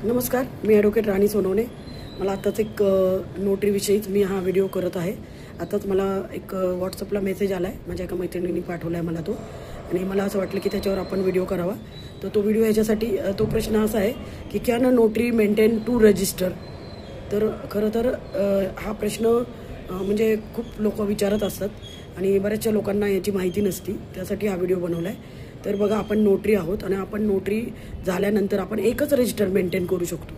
नमस्कार, मी ॲडव्होकेट राणी सोनवणे। मला आताच एक नोटरीविषयीच मी हा व्हिडिओ करत आहे। आताच मला एक व्हॉट्सअपला मेसेज आला आहे, माझ्या एका मैत्रिणीने पाठवला आहे मला तो, आणि मला असं वाटलं की त्याच्यावर आपण व्हिडिओ करावा। तर तो व्हिडिओ ह्याच्यासाठी तो प्रश्न असा आहे की can a notary maintain 2 register. तर खरं तर हा प्रश्न म्हणजे खूप लोक विचारत असतात आणि बऱ्याचशा लोकांना याची माहिती नसती, त्यासाठी हा व्हिडिओ बनवला आहे। तर बघा, आपण नोटरी आहोत आणि आपण नोटरी झाल्यानंतर आपण एकच रजिस्टर मेंटेन करू शकतो।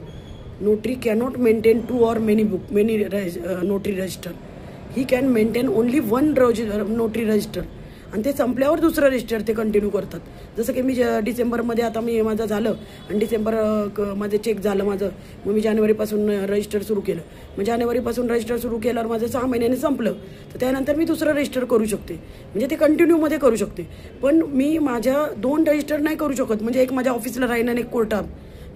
Notary cannot maintain 2 or many notary register. He can maintain only 1 notary register, आणि ते संपल्यावर दुसरं रजिस्टर ते कंटिन्यू करतात। जसं की मी डिसेंबरमध्ये आता मी माझं झालं आणि डिसेंबर माझे चेक झालं माझं, मग मी जानेवारीपासून रजिस्टर सुरू केलं। मग जानेवारीपासून रजिस्टर सुरू केल्यावर माझं 6 महिन्याने संपलं, तर त्यानंतर मी दुसरं रजिस्टर करू शकते, म्हणजे ते कंटिन्यूमध्ये करू शकते। पण मी माझ्या 2 रजिस्टर नाही करू शकत, म्हणजे एक माझ्या ऑफिसला राहीन आणि एक कोर्टात।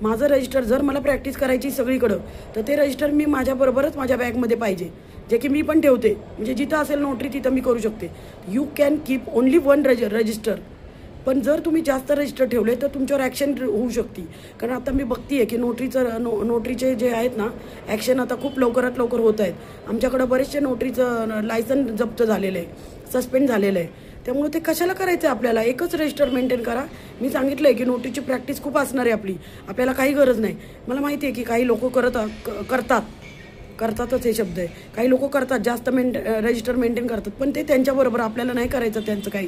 माझं रजिस्टर जर मला प्रॅक्टिस करायची सगळीकडं, तर ते रजिस्टर मी माझ्याबरोबरच माझ्या बॅगमध्ये पाहिजे, जे की मी पण ठेवते, म्हणजे जिथं असेल नोटरी तिथं मी करू शकते। You can keep only 1 register. पण जर तुम्ही जास्त रजिस्टर ठेवले तर तुमच्यावर ॲक्शन होऊ शकते, कारण आता मी बघते की नोटरीचे जे आहेत ना, ॲक्शन आता खूप लवकरात लवकर होत आहेत। आमच्याकडं बरेचसे नोटरीचं लायसन जप्त झालेलं आहे, सस्पेंड झालेलं आहे। त्यामुळे ते कशाला करायचं, आपल्याला एकच रजिस्टर मेंटेन करा। मी सांगितलं आहे की नोटरीची प्रॅक्टिस खूप असणार आहे आपल्याला काही गरज नाही। मला माहिती आहे की काही लोक करतातच हे शब्द आहे, काही लोक करतात, जास्त रजिस्टर मेंटेन करतात, पण ते त्यांच्याबरोबर, आपल्याला नाही करायचं त्यांचं काही।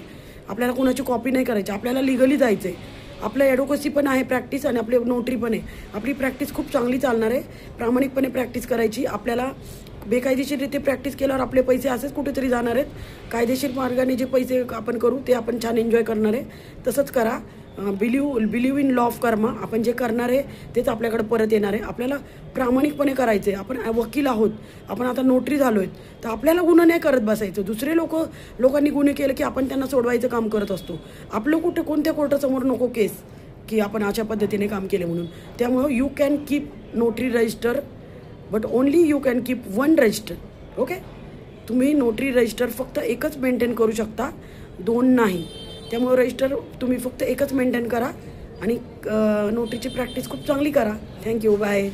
आपल्याला कोणाची कॉपी नाही करायची, आपल्याला लिगली जायचं आहे। आपलं ॲडव्होकसी पण आहे प्रॅक्टिस, आणि आपली नोटरी पण आहे। आपली प्रॅक्टिस खूप चांगली चालणार आहे, प्रामाणिकपणे प्रॅक्टिस करायची। आपल्याला बेकायदेशीररित्या प्रॅक्टिस केल्यावर आपले पैसे असेच कुठेतरी जाणार आहेत। कायदेशीर मार्गाने जे पैसे आपण करू ते आपण छान एन्जॉय करणार आहे, तसंच करा। बिलीव्ह इन लॉ ऑफ कर्मा। आपण जे करणार आहे तेच आपल्याकडे परत येणार आहे। आपल्याला प्रामाणिकपणे करायचं आहे। आपण वकील आहोत, आपण आता नोटरी झालो आहेत, तर आपल्याला गुन्हा नाही करत बसायचं। दुसरे लोकांनी गुन्हे केले की आपण त्यांना सोडवायचं काम करत असतो। आपलं कोणत्या कोर्टासमोर नको केस की आपण अशा पद्धतीने काम केले म्हणून। त्यामुळं you can keep notary register, but only you can keep 1 register. Okay, तुम्ही नोटरी रजिस्टर फक्त एकच मेंटेन करू शकता, 2 नाही। त्यामुळे रजिस्टर तुम्ही फक्त एकच मेंटेन करा आणि नोटरीची प्रॅक्टिस खूप चांगली करा। Thank you, bye.